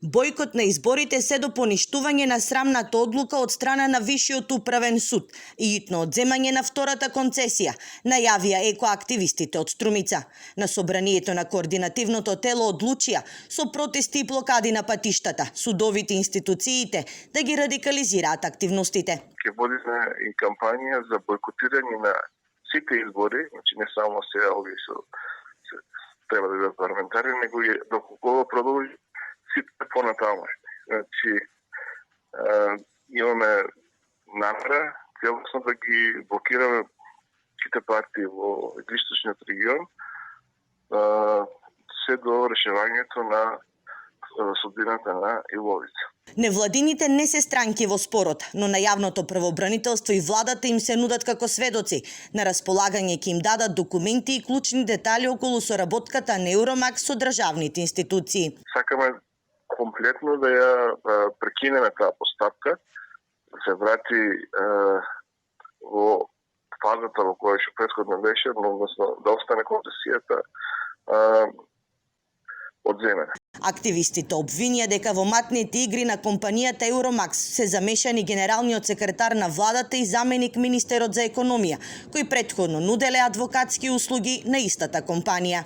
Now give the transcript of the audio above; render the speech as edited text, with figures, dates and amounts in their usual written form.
Бојкот на изборите се до поништување на срамната одлука од страна на Вишиот управен суд и итно одземање на втората концесија, најавија екоактивистите од Струмица. На собранието на координативното тело одлучија со протести и блокади на патиштата, судовите институциите да ги радикализираат активностите. Ќе водиме и кампања за бойкотирање на сите избори, значи не само сега овие треба да бидат парламентарни, него и доколку продолжи сите понатамошни. Значи, имаме намера целосно да ги блокираме сите партии во Источниот регион се до решавањето на судбината на Иловица. Невладините не се странки во спорот, но на јавното правобранителство и владата им се нудат како сведоци. На располагање ќе им дадат документи и клучни детали околу соработката на Евромакс со државните институции. Сакаме комплетно да ја прекинеме таа постапка, да се врати во фазата во која што претходно беше, односно да остане концесијата одземена. Активистите обвинија дека во матните игри на компанијата Евромакс се замешани генералниот секретар на владата и заменик министерот за економија, кои претходно нуделе адвокатски услуги на истата компанија.